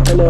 I know.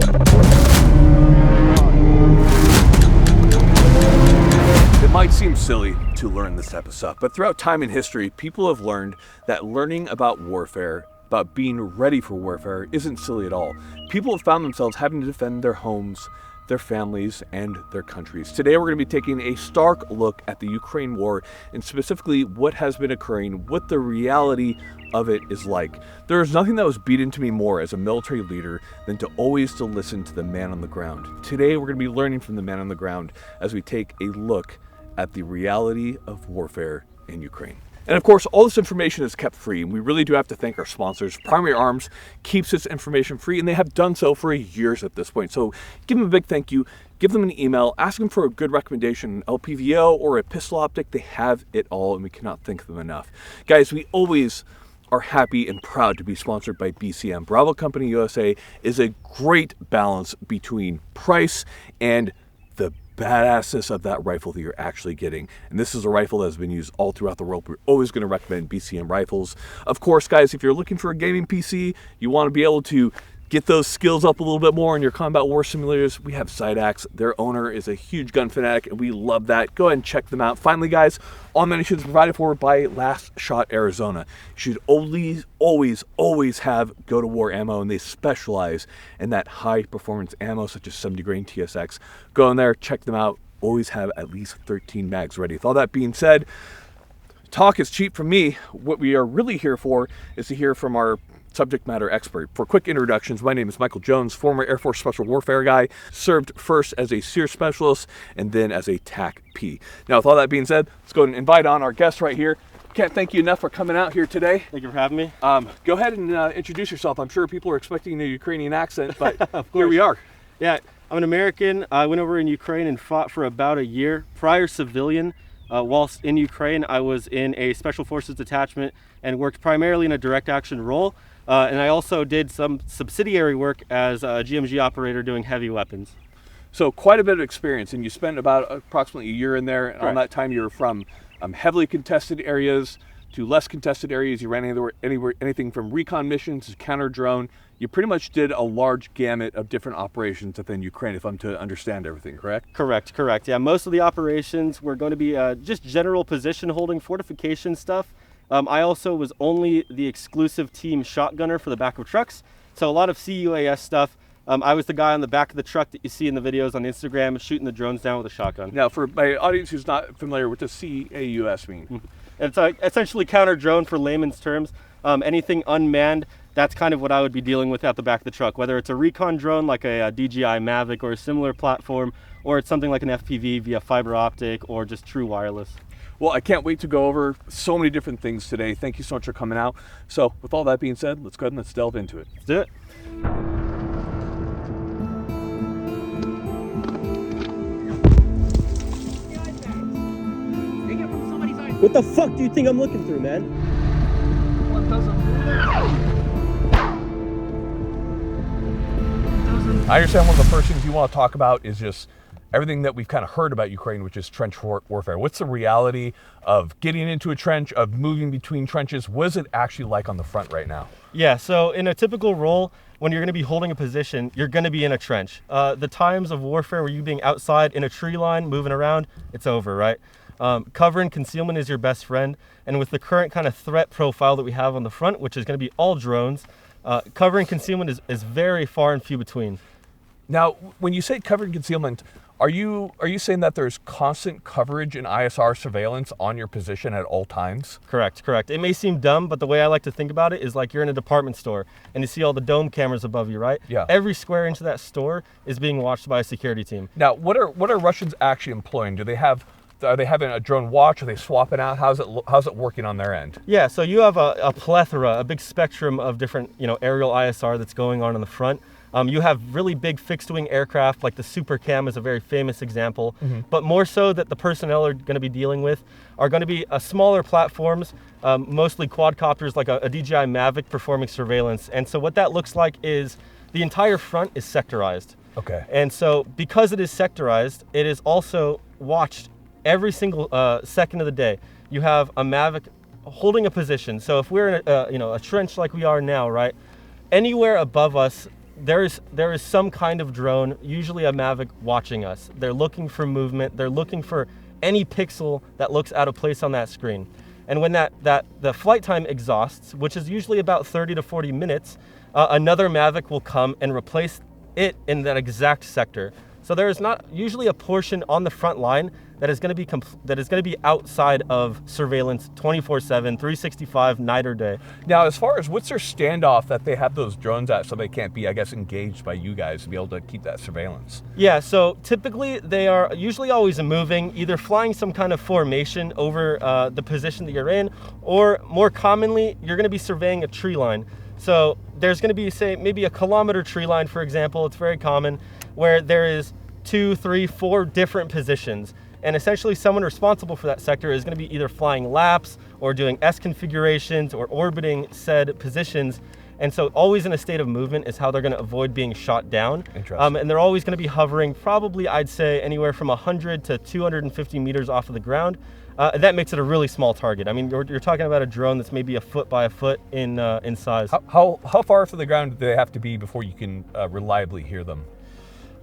It might seem silly to learn this type of stuff, but throughout time in history, people have learned that learning about warfare, about being ready for warfare, isn't silly at all. People have found themselves having to defend their homes, their families, and their countries. Today we're going to be taking a stark look at the Ukraine war and specifically what has been occurring, what the reality of it is like. There is nothing that was beat into me more as a military leader than to always to listen to the man on the ground. Today we're going to be learning from the man on the ground as we take a look at the reality of warfare in Ukraine. And of course, all this information is kept free, and we really do have to thank our sponsors. Primary Arms keeps this information free, and they have done so for years at this point. So give them a big thank you, give them an email, ask them for a good recommendation, an LPVO or a pistol optic. They have it all, and we cannot thank them enough. Guys, we always are happy and proud to be sponsored by BCM. Bravo Company USA is a great balance between price and the badassness of that rifle that you're actually getting. And this is a rifle that has been used all throughout the world. We're always going to recommend BCM rifles. Of course, guys, if you're looking for a gaming PC, you want to be able to get those skills up a little bit more in your combat war simulators, we have Sideaxe. Their owner is a huge gun fanatic, and we love that. Go ahead and check them out. Finally, guys, all ammunition is provided for by Last Shot Arizona. You should always have go-to-war ammo, and they specialize in that high-performance ammo, such as 70 grain TSX. Go in there, check them out. Always have at least 13 mags ready. With all that being said, talk is cheap from me. What we are really here for is to hear from our subject matter expert. For quick introductions, my name is Michael Jones, former Air Force Special Warfare guy, served first as a SEER specialist and then as a TAC-P. Now, with all that being said, let's go ahead and invite on our guest right here. Can't thank you enough for coming out here today. Thank you for having me. Go ahead and introduce yourself. I'm sure people are expecting a Ukrainian accent, but here we are. Yeah, I'm an American. I went over in Ukraine and fought for about a year. Prior civilian, whilst in Ukraine, I was in a Special Forces detachment and worked primarily in a direct action role. And I also did some subsidiary work as a GMG operator doing heavy weapons. So quite a bit of experience, and you spent about approximately a year in there. And Right. on that time, you were from heavily contested areas to less contested areas. You ran anything from recon missions to counter drone. You pretty much did a large gamut of different operations within Ukraine, if I'm to understand everything, correct? Correct. Yeah, most of the operations were going to be just general position holding, fortification stuff. I also was only the exclusive team shotgunner for the back of trucks. So a lot of CUAS stuff. I was the guy on the back of the truck that you see in the videos on Instagram shooting the drones down with a shotgun. Now, for my audience who's not familiar, what does CAUS mean? It's essentially counter drone for layman's terms. Anything unmanned, that's kind of what I would be dealing with at the back of the truck, whether it's a recon drone like a DJI Mavic or a similar platform, or it's something like an FPV via fiber optic or just true wireless. Well, I can't wait to go over so many different things today. Thank you so much for coming out. So with all that being said, let's go ahead and let's delve into it. Let's do it. What the fuck do you think I'm looking through, man? I understand one of the first things you want to talk about is just everything that we've kind of heard about Ukraine, which is trench warfare. What's the reality of getting into a trench, of moving between trenches? What is it actually like on the front right now? Yeah, so in a typical role, when you're going to be holding a position, you're going to be in a trench. The times of warfare where you being outside in a tree line, moving around, it's over, right? Cover and concealment is your best friend. And with the current kind of threat profile that we have on the front, which is going to be all drones, cover and concealment is very far and few between. Now, when you say cover and concealment, are you saying that there's constant coverage and ISR surveillance on your position at all times? Correct. It may seem dumb, but the way I like to think about it is like you're in a department store and you see all the dome cameras above you, right? Yeah. Every square inch of that store is being watched by a security team. Now, what are Russians actually employing? Are they having a drone watch? Are they swapping out? How's it working on their end? Yeah, so you have a plethora, a big spectrum of different, aerial ISR that's going on the front. You have really big fixed-wing aircraft, like the Super Cam is a very famous example, but more so that the personnel are going to be dealing with are going to be smaller platforms, mostly quadcopters like a DJI Mavic performing surveillance. And so what that looks like is the entire front is sectorized. Okay. And so because it is sectorized, it is also watched every single second of the day. You have a Mavic holding a position. So if we're in a trench like we are now, right? Anywhere above us there is some kind of drone, usually a Mavic, watching us. They're looking for movement. They're looking for any pixel that looks out of place on that screen. And when the flight time exhausts, which is usually about 30 to 40 minutes, another Mavic will come and replace it in that exact sector. So there is not usually a portion on the front line that is going to be outside of surveillance 24/7, 365, night or day. Now, as far as what's their standoff that they have those drones at, so they can't be, I guess, engaged by you guys to be able to keep that surveillance? Yeah, so typically they are usually always moving, either flying some kind of formation over the position that you're in, or more commonly, you're going to be surveying a tree line. So there's going to be, say, maybe a kilometer tree line, for example. It's very common, where there is 2, 3, 4 different positions. And essentially someone responsible for that sector is going to be either flying laps or doing S configurations or orbiting said positions. And so always in a state of movement is how they're going to avoid being shot down. Interesting. And they're always going to be hovering probably, I'd say, anywhere from 100 to 250 meters off of the ground. That makes it a really small target. I mean, you're talking about a drone that's maybe a foot by a foot in size. How far from the ground do they have to be before you can reliably hear them?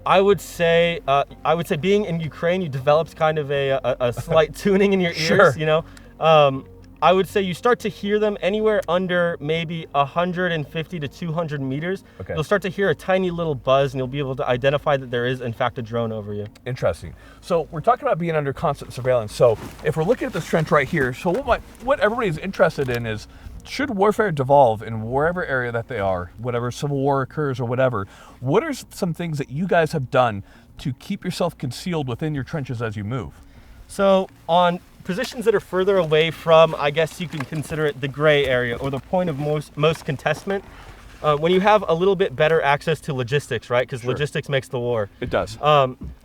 I would say being in Ukraine, you developed kind of a slight tuning in your ears, Sure. you know. I would say you start to hear them anywhere under maybe 150 to 200 meters. Okay. You'll start to hear a tiny little buzz, and you'll be able to identify that there is, in fact, a drone over you. Interesting. So we're talking about being under constant surveillance. So if we're looking at this trench right here, so what everybody's interested in is, should warfare devolve in wherever area that they are, whatever civil war occurs or whatever, what are some things that you guys have done to keep yourself concealed within your trenches as you move? So on positions that are further away from, I guess you can consider it the gray area or the point of most contestment, when you have a little bit better access to logistics, right? Because Sure. logistics makes the war. It does.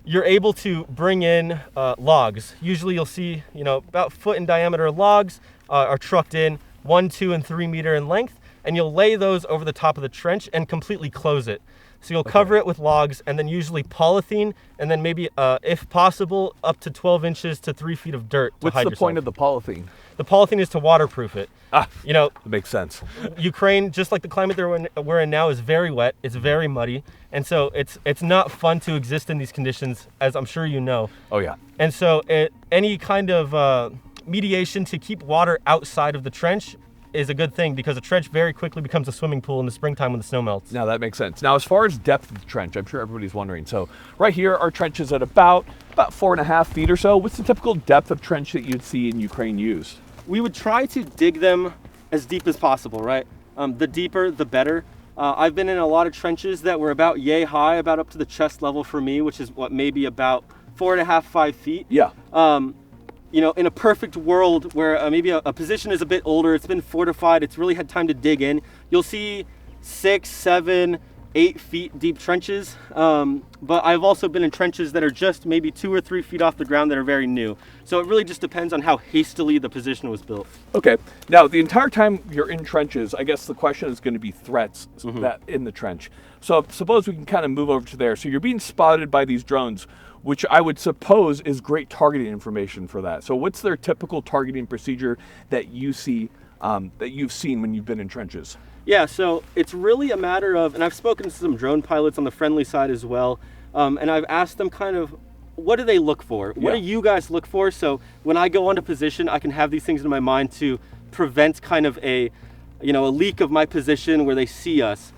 You're able to bring in logs. Usually you'll see, about foot in diameter logs are trucked in, 1, 2, and 3 meter in length, and you'll lay those over the top of the trench and completely close it. So you'll cover it with logs and then usually polythene, and then maybe, if possible, up to 12 inches to 3 feet of dirt to What's hide the yourself. point of the polythene? The polythene is to waterproof it. That makes sense. Ukraine, just like the climate we're in now, is very wet. It's very muddy, and so it's not fun to exist in these conditions, as I'm sure you know. Oh yeah. And so any kind of mediation to keep water outside of the trench is a good thing, because a trench very quickly becomes a swimming pool in the springtime when the snow melts. Now that makes sense. Now, as far as depth of the trench, I'm sure everybody's wondering. So right here, our trench is at about 4.5 feet or so. What's the typical depth of trench that you'd see in Ukraine used? We would try to dig them as deep as possible, right? The deeper, the better. I've been in a lot of trenches that were about yay high, about up to the chest level for me, which is maybe about 4.5, 5 feet. Yeah. In a perfect world where maybe a position is a bit older, it's been fortified, it's really had time to dig in, you'll see 6, 7, 8 feet deep trenches. But I've also been in trenches that are just maybe 2 or 3 feet off the ground that are very new. So it really just depends on how hastily the position was built. Okay. Now, the entire time you're in trenches, I guess the question is going to be threats that in the trench. So suppose we can kind of move over to there. So you're being spotted by these drones, which I would suppose is great targeting information for that. So what's their typical targeting procedure that you see, that you've seen when you've been in trenches? Yeah, so it's really a matter of, and I've spoken to some drone pilots on the friendly side as well, and I've asked them kind of, what do they look for? What do you guys look for? So when I go onto position, I can have these things in my mind to prevent kind of a leak of my position where they see us.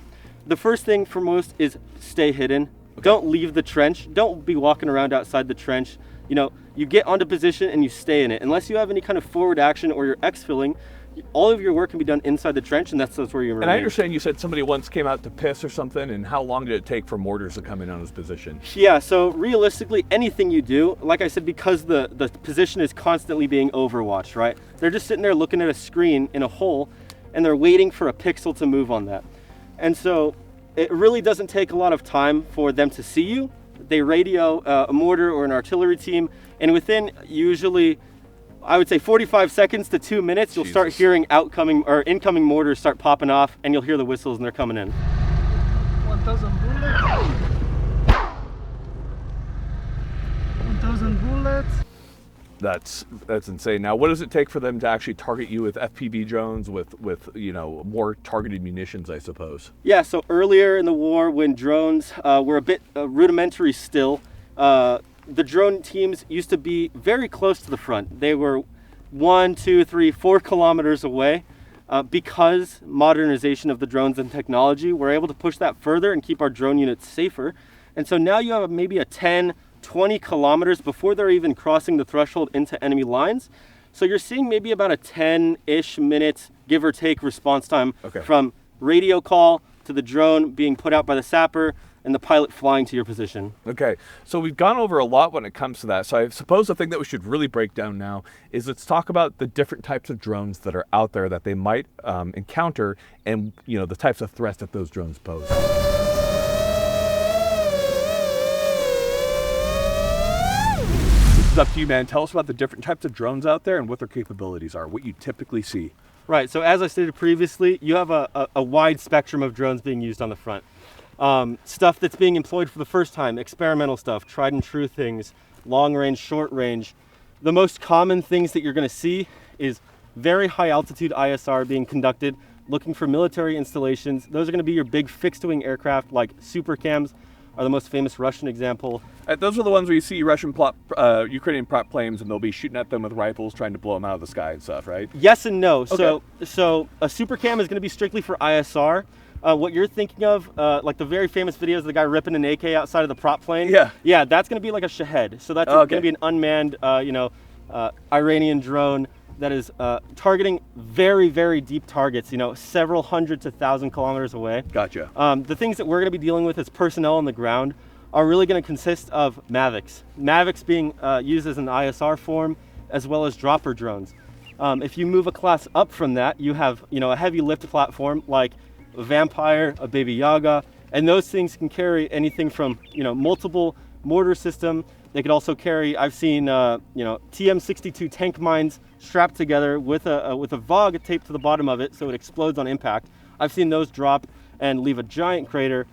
The first thing for most is stay hidden. Okay. Don't leave the trench. Don't be walking around outside the trench. You get onto position and you stay in it. Unless you have any kind of forward action or you're exfilling, all of your work can be done inside the trench, and that's where you remain. And I understand you said somebody once came out to piss or something, and how long did it take for mortars to come in on his position? Yeah, so realistically, anything you do, like I said, because the position is constantly being overwatched, right? They're just sitting there looking at a screen in a hole, and they're waiting for a pixel to move on that. And so it really doesn't take a lot of time for them to see you. They radio a mortar or an artillery team, and within usually, I would say 45 seconds to 2 minutes, you'll start hearing incoming mortars start popping off, and you'll hear the whistles and they're coming in. 1,000 bullets. 1,000 bullets. That's insane. Now, what does it take for them to actually target you with FPV drones, with more targeted munitions, I suppose? Yeah, so earlier in the war, when drones were a bit rudimentary still, the drone teams used to be very close to the front. They were 1, 2, 3, 4 kilometers away. Because modernization of the drones and technology, we're able to push that further and keep our drone units safer. And so now you have maybe a 10, 20 kilometers before they're even crossing the threshold into enemy lines. So you're seeing maybe about a 10-ish minute, give or take, response time from radio call to the drone being put out by the sapper and the pilot flying to your position. Okay, so we've gone over a lot when it comes to that. So I suppose the thing that we should really break down now is let's talk about the different types of drones that are out there that they might encounter, and the types of threats that those drones pose. This is up to you, man. Tell us about the different types of drones out there and what their capabilities are, what you typically see. Right, so as I stated previously, you have a wide spectrum of drones being used on the front. Stuff that's being employed for the first time, experimental stuff, tried and true things, long range, short range. The most common things that you're going to see is very high altitude ISR being conducted, looking for military installations. Those are going to be your big fixed wing aircraft, like super cams are the most famous Russian example. Those are the ones where you see Russian Ukrainian prop planes, and they'll be shooting at them with rifles, trying to blow them out of the sky and stuff, right? Yes and no. Okay. So a super cam is going to be strictly for ISR. What you're thinking of, like the very famous videos of the guy ripping an AK outside of the prop plane. Yeah, that's going to be like a Shahed. So that's going to be an unmanned, Iranian drone that is targeting very, very deep targets. Several hundred to 1,000 kilometers away. Gotcha. The things that we're going to be dealing with as personnel on the ground are really going to consist of Mavics. Mavics being used as an ISR form, as well as dropper drones. If you move a class up from that, you have a heavy lift platform like a Vampire, a Baby Yaga, and those things can carry anything from multiple mortar system. They could also carry, I've seen TM62 tank mines strapped together with a VOG taped to the bottom of it so it explodes on impact. I've seen those drop and leave a giant crater.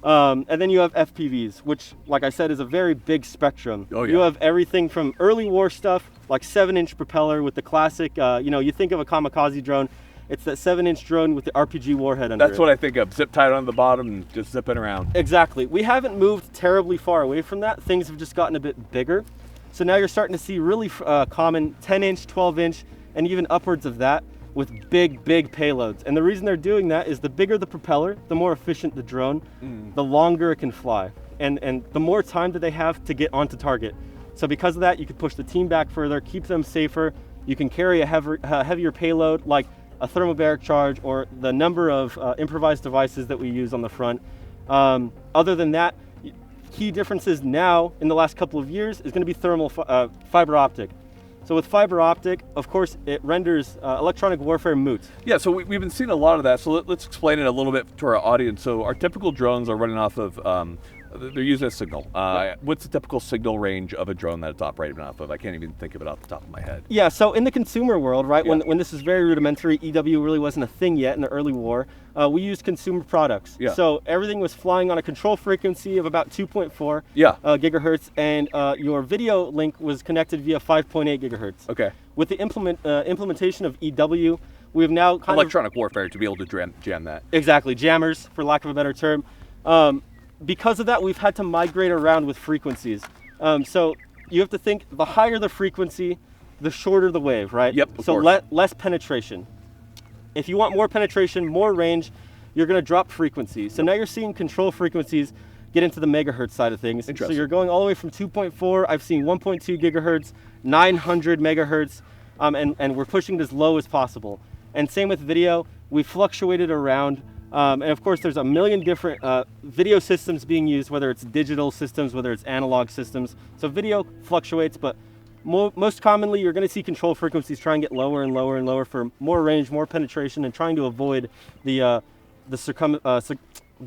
And then you have FPVs, which, like I said, is a very big spectrum. Oh, yeah. You have everything from early war stuff, like 7-inch propeller with the classic, you think of a kamikaze drone. It's that 7-inch drone with the RPG warhead under it. That's what I think of. Zip tied on the bottom and just zipping around. Exactly. We haven't moved terribly far away from that. Things have just gotten a bit bigger. So now you're starting to see really common 10-inch, 12-inch, and even upwards of that with big, big payloads. And the reason they're doing that is the bigger the propeller, the more efficient the drone, the longer it can fly. And the more time that they have to get onto target. So because of that, you can push the team back further, keep them safer. You can carry a heavier payload like a thermobaric charge or the number of improvised devices that we use on the front. Other than that, key differences now in the last couple of years is going to be thermal fiber optic. So with fiber optic, of course, it renders electronic warfare moot. Yeah, so we've been seeing a lot of that. So let's explain it a little bit to our audience. So our typical drones are running off of, they're using a signal. What's the typical signal range of a drone that it's operating off of? I can't even think of it off the top of my head. Yeah, so in the consumer world, right, when this is very rudimentary, EW really wasn't a thing yet in the early war, we used consumer products. Yeah. So everything was flying on a control frequency of about 2.4 gigahertz, and your video link was connected via 5.8 gigahertz. Okay. With the implementation of EW, we have now electronic warfare to be able to jam that. Exactly, jammers, for lack of a better term. Because of that, we've had to migrate around with frequencies. So you have to think, the higher the frequency, the shorter the wave, right? Yep, so less penetration. If you want more penetration, more range, you're going to drop frequency. So now you're seeing control frequencies get into the megahertz side of things. So you're going all the way from 2.4, I've seen 1.2 gigahertz, 900 megahertz, and we're pushing it as low as possible. And same with video, we fluctuated around. And of course, there's a million different video systems being used, whether it's digital systems, whether it's analog systems. So video fluctuates, but most commonly, you're going to see control frequencies try and get lower and lower and lower for more range, more penetration, and trying to avoid the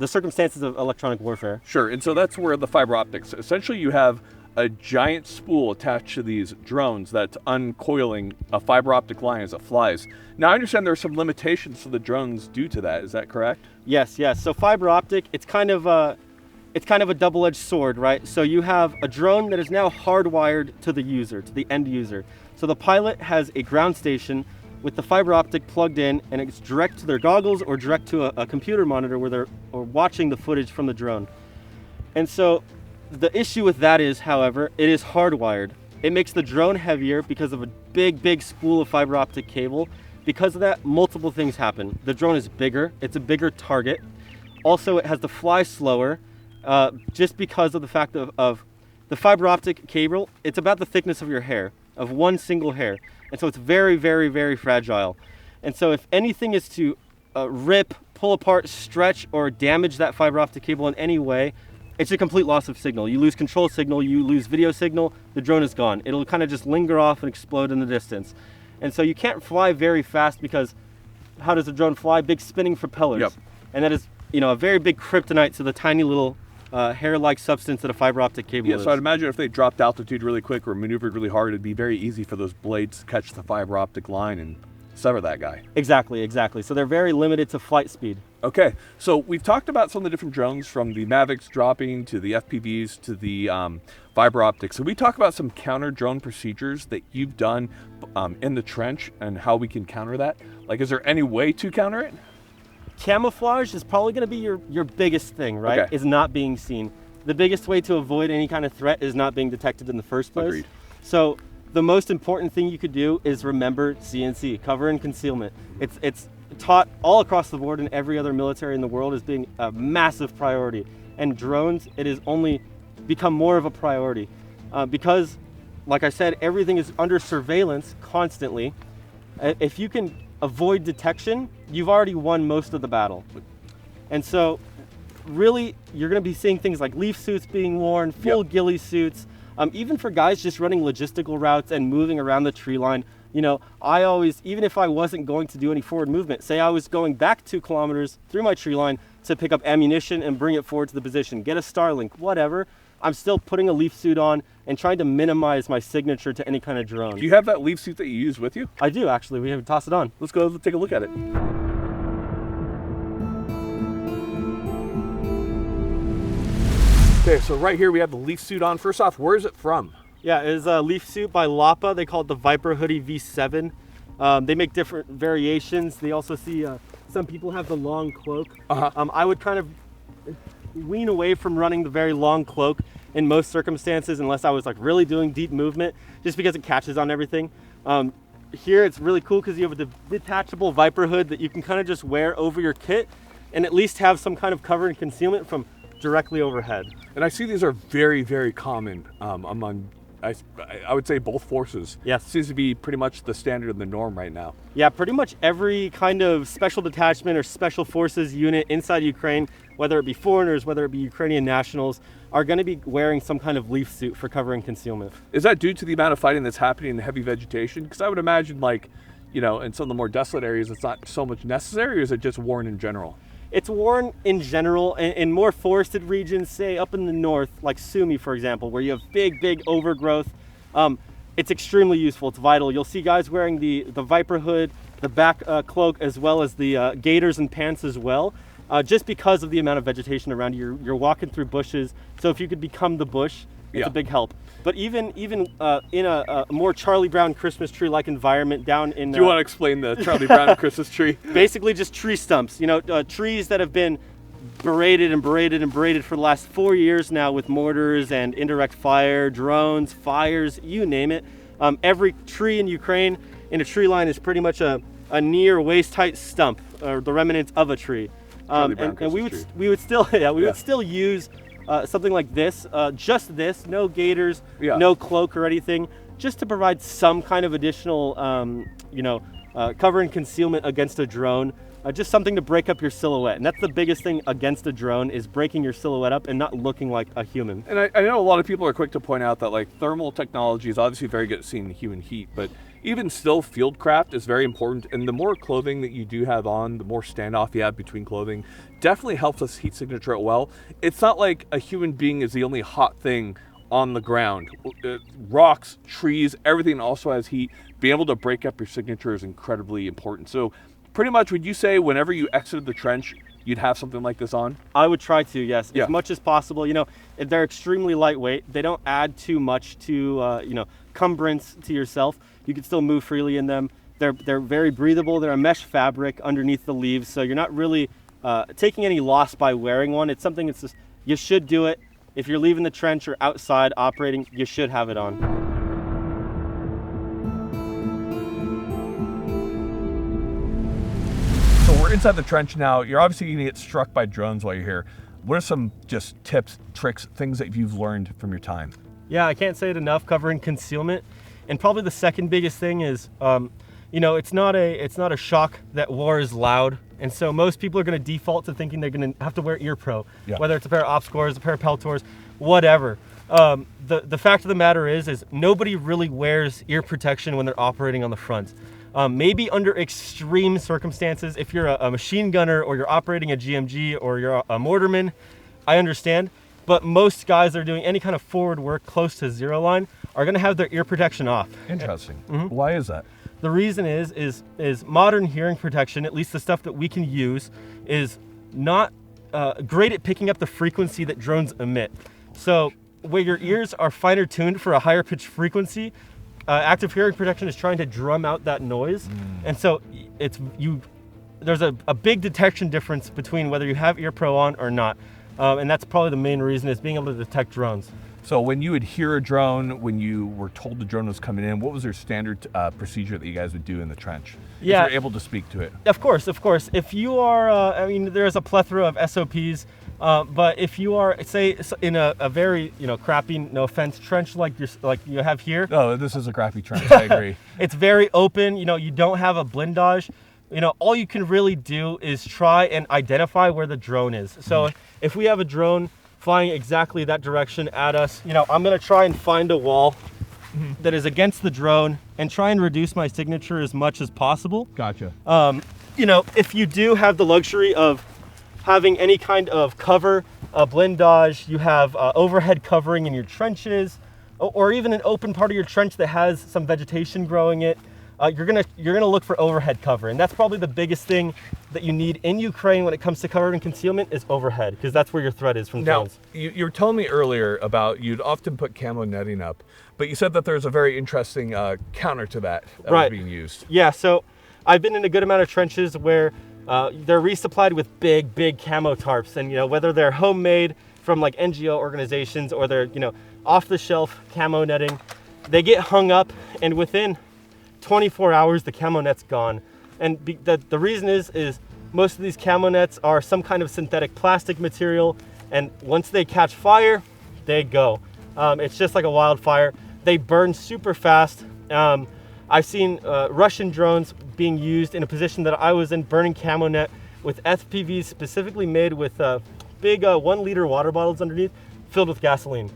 circumstances of electronic warfare. Sure, and so that's where the fiber optics. Essentially, you have a giant spool attached to these drones that's uncoiling a fiber optic line as it flies. Now, I understand there are some limitations to the drones due to that. Is that correct? Yes. So fiber optic, it's kind of it's kind of a double-edged sword, right? So you have a drone that is now hardwired to the user, to the end user. So the pilot has a ground station with the fiber optic plugged in, and it's direct to their goggles or direct to a computer monitor where they're watching the footage from the drone. And so the issue with that is, however, it is hardwired. It makes the drone heavier because of a big spool of fiber optic cable. Because of that, multiple things happen. The drone is bigger, it's a bigger target. Also, it has to fly slower. Just because of the fact of the fiber optic cable, it's about the thickness of your hair, of one single hair. And so it's very fragile. And so if anything is to rip, pull apart, stretch, or damage that fiber optic cable in any way, it's a complete loss of signal. You lose control signal, you lose video signal, the drone is gone. It'll kind of just linger off and explode in the distance. And so you can't fly very fast because how does a drone fly? Big spinning propellers. Yep. And that is, a very big kryptonite to the tiny little hair-like substance that a fiber optic cable is. So I'd imagine if they dropped altitude really quick or maneuvered really hard, it'd be very easy for those blades to catch the fiber optic line and sever that guy. Exactly. So they're very limited to flight speed. Okay, so we've talked about some of the different drones, from the Mavics dropping to the FPVs to the fiber optics. So we talk about some counter drone procedures that you've done in the trench and how we can counter that. Like, is there any way to counter it? Camouflage is probably going to be your biggest thing, right? Okay. Is not being seen. The biggest way to avoid any kind of threat is not being detected in the first place. Agreed. So the most important thing you could do is remember CNC, cover and concealment. It's taught all across the board in every other military in the world as being a massive priority. And drones, it has only become more of a priority because, like I said, everything is under surveillance constantly. If you can avoid detection, you've already won most of the battle. And so really, you're going to be seeing things like leaf suits being worn, full ghillie suits, even for guys just running logistical routes and moving around the tree line. I always, even if I wasn't going to do any forward movement, say I was going back 2 kilometers through my tree line to pick up ammunition and bring it forward to the position, get a Starlink, whatever, I'm still putting a leaf suit on and trying to minimize my signature to any kind of drone. Do you have that leaf suit that you use with you? I do, actually. We have to toss it on. Let's go take a look at it. Okay, so right here we have the leaf suit on. First off, where is it from? Yeah, it is a leaf suit by Lapa. They call it the Viper Hoodie V7. They make different variations. They also see some people have the long cloak. I would kind of wean away from running the very long cloak in most circumstances unless I was like really doing deep movement, just because it catches on everything. Here it's really cool because you have a detachable Viper hood that you can kind of just wear over your kit and at least have some kind of cover and concealment from directly overhead. And I see these are very common among, I would say, both forces. Yes. Seems to be pretty much the standard and the norm right now. Yeah, pretty much every kind of special detachment or special forces unit inside Ukraine, whether it be foreigners, whether it be Ukrainian nationals, are going to be wearing some kind of leaf suit for cover and concealment. Is that due to the amount of fighting that's happening in heavy vegetation? Because I would imagine, like, in some of the more desolate areas, it's not so much necessary, or is it just worn in general? It's worn in general in more forested regions, say up in the north, like Sumy, for example, where you have big overgrowth. It's extremely useful. It's vital. You'll see guys wearing the Viper hood, the back cloak, as well as the gaiters and pants as well, just because of the amount of vegetation around you. You're walking through bushes, so if you could become the bush, it's a big help. But even in a more Charlie Brown Christmas tree-like environment down in... Do you want to explain the Charlie Brown Christmas tree? Basically just tree stumps, trees that have been berated for the last 4 years now with mortars and indirect fire, drones, fires, you name it. Every tree in Ukraine in a tree line is pretty much a near waist-height stump, or the remnants of a tree. And we would still use something like this, just this, no gaiters, no cloak or anything, just to provide some kind of additional, cover and concealment against a drone, just something to break up your silhouette. And that's the biggest thing against a drone, is breaking your silhouette up and not looking like a human. And I know a lot of people are quick to point out that, like, thermal technology is obviously very good at seeing the human heat, but even still, field craft is very important, and the more clothing that you do have on, the more standoff you have between clothing, definitely helps us heat signature it well. It's not like a human being is the only hot thing on the ground. Rocks, trees, everything also has heat. Being able to break up your signature is incredibly important. So pretty much, would you say whenever you exited the trench, you'd have something like this on? I would try to, yes, Yeah. as much as possible. You know, they're extremely lightweight. They don't add too much to, you know, cumbrance to yourself. You can still move freely in them. They're very breathable. They're a mesh fabric underneath the leaves, so you're not really taking any loss by wearing one. It's something that's just, you should do it. If you're leaving the trench or outside operating, you should have it on. So we're inside the trench now. You're obviously going to get struck by drones while you're here. What are some just tips, tricks, things that you've learned from your time? Yeah, I can't say it enough, covering concealment. And probably the second biggest thing is, you know, it's not a shock that war is loud. And so most people are going to default to thinking they're going to have to wear ear pro, whether it's a pair of op scores, a pair of peltors, whatever. The fact of the matter is nobody really wears ear protection when they're operating on the front. Maybe under extreme circumstances, if you're a machine gunner or you're operating a GMG or you're a mortarman, I understand. But most guys that are doing any kind of forward work close to zero line are going to have their ear protection off. Interesting. Why is that? The reason is modern hearing protection, at least the stuff that we can use, is not great at picking up the frequency that drones emit. So where your ears are finer tuned for a higher pitch frequency, active hearing protection is trying to drum out that noise. And so there's a big detection difference between whether you have ear pro on or not. And that's probably the main reason, is being able to detect drones. So when you would hear a drone, when you were told the drone was coming in, what was their standard procedure that you guys would do in the trench? Yeah. If you're able to speak to it. Of course. If you are, I mean, there's a plethora of SOPs, but if you are, say, in a very, you know, crappy, no offense, trench like you have here. Oh, this is a crappy trench, I agree. It's very open, you know, you don't have a blindage. You know, all you can really do is try and identify where the drone is. So if we have a drone flying exactly that direction at us, you know, I'm gonna try and find a wall that is against the drone and try and reduce my signature as much as possible. Gotcha. You know, if you do have the luxury of having any kind of cover, a blindage, you have overhead covering in your trenches, or even an open part of your trench that has some vegetation growing it, you're gonna look for overhead cover, and that's probably the biggest thing that you need in Ukraine when it comes to cover and concealment is overhead, because that's where your threat is from drones. Now, you were telling me earlier about you'd often put camo netting up, but you said that there's a very interesting counter to that was being used. Yeah, so I've been in a good amount of trenches where they're resupplied with big camo tarps, and you know, whether they're homemade from like NGO organizations or they're, you know, off-the-shelf camo netting, they get hung up, and within 24 hours the camo net's gone. And the reason is most of these camo nets are some kind of synthetic plastic material, and once they catch fire, they go. It's just like a wildfire. They burn super fast. I've seen Russian drones being used in a position that I was in, burning camo net with FPVs specifically made with big 1 liter water bottles underneath filled with gasoline.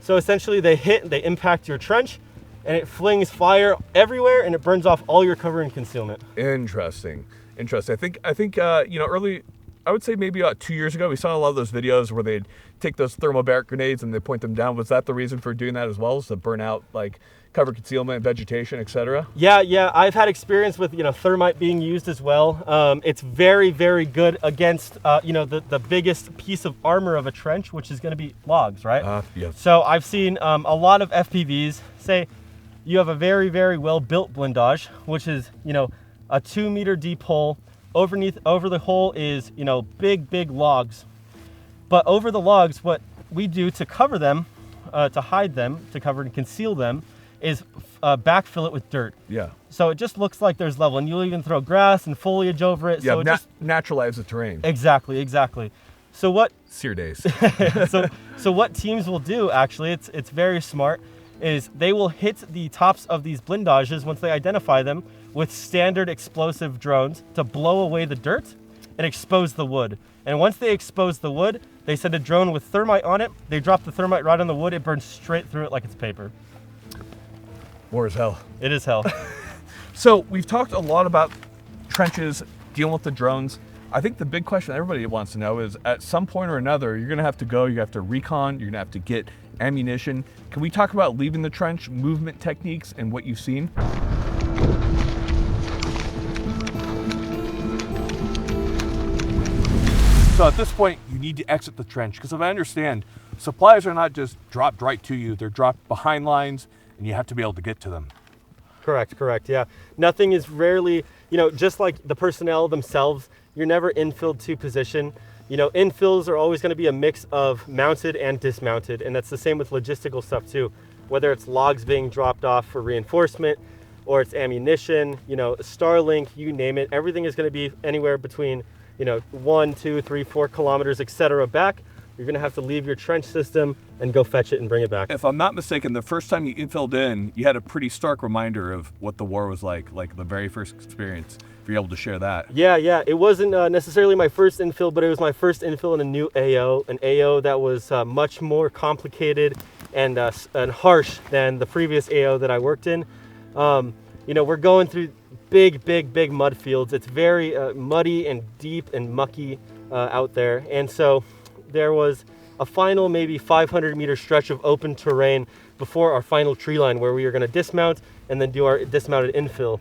So essentially they impact your trench, and it flings fire everywhere, and it burns off all your cover and concealment. Interesting. I think you know, I would say maybe about 2 years ago, we saw a lot of those videos where they'd take those thermobaric grenades and they point them down. Was that the reason for doing that as well, is to burn out like cover concealment, vegetation, etc.? Yeah. I've had experience with, you know, thermite being used as well. It's very good against, you know, the biggest piece of armor of a trench, which is going to be logs, right? Yeah. So I've seen a lot of FPVs say you have a very well built blindage, which is, you know, a 2 meter deep hole. Over the hole is, you know, big logs. But over the logs, what we do to cover them, to hide them, to cover and conceal them, is backfill it with dirt. Yeah. So it just looks like there's level, and you'll even throw grass and foliage over it. Yeah, so it just naturalize the terrain. Exactly. So what? Sear days. so what teams will do, actually, it's very smart, is they will hit the tops of these blindages once they identify them with standard explosive drones to blow away the dirt and expose the wood. And once they expose the wood, they send a drone with thermite on it. They drop the thermite right on the wood. It burns straight through it like it's paper. War is hell. It is hell. So we've talked a lot about trenches, dealing with the drones. I think the big question everybody wants to know is, at some point or another, you're gonna have to go, you have to recon, you're gonna have to get ammunition. Can we talk about leaving the trench, movement techniques, and what you've seen? So at this point, you need to exit the trench, because if I understand, supplies are not just dropped right to you, they're dropped behind lines, and you have to be able to get to them. Correct, yeah. Nothing is rarely, just like the personnel themselves, you're never infilled to position. Infills are always going to be a mix of mounted and dismounted, and that's the same with logistical stuff too. Whether it's logs being dropped off for reinforcement, or it's ammunition, Starlink, you name it, everything is going to be anywhere between, 1, 2, 3, 4 kilometers, etc. back. You're going to have to leave your trench system and go fetch it and bring it back. If I'm not mistaken, the first time you infilled in, you had a pretty stark reminder of what the war was like the very first experience. If you're able to share that. Yeah. It wasn't necessarily my first infill, but it was my first infill in a new AO, an AO that was much more complicated and harsh than the previous AO that I worked in. We're going through big mud fields. It's very muddy and deep and mucky out there. And so there was a final maybe 500 meter stretch of open terrain before our final tree line where we were going to dismount and then do our dismounted infill.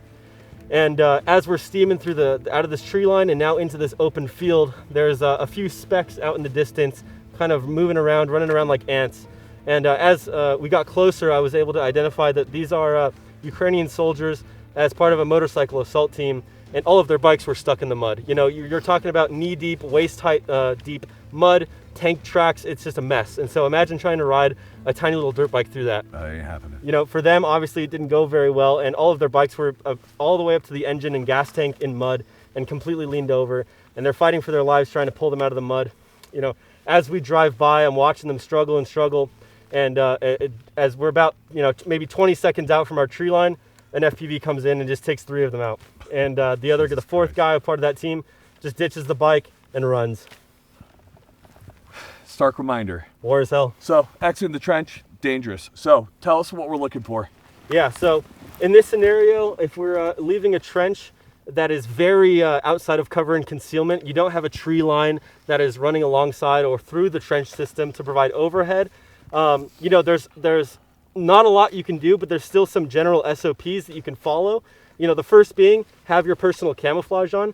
And as we're steaming through out of this tree line and now into this open field, there's a few specks out in the distance kind of moving around, running around like ants. And as we got closer, I was able to identify that these are Ukrainian soldiers as part of a motorcycle assault team, and all of their bikes were stuck in the mud. You're talking about knee deep, waist height deep mud, tank tracks. It's just a mess. And so imagine trying to ride a tiny little dirt bike through that. Ain't happening. For them, obviously it didn't go very well, and all of their bikes were all the way up to the engine and gas tank in mud and completely leaned over, and they're fighting for their lives trying to pull them out of the mud. As we drive by, I'm watching them struggle, and as we're about maybe 20 seconds out from our tree line, an FPV comes in and just takes 3 of them out. And the fourth guy, a part of that team, just ditches the bike and runs. Stark reminder. War as hell. So, exiting the trench, dangerous. So, tell us what we're looking for. Yeah, so in this scenario, if we're leaving a trench that is very outside of cover and concealment, you don't have a tree line that is running alongside or through the trench system to provide overhead. There's not a lot you can do, but there's still some general SOPs that you can follow. The first being, have your personal camouflage on.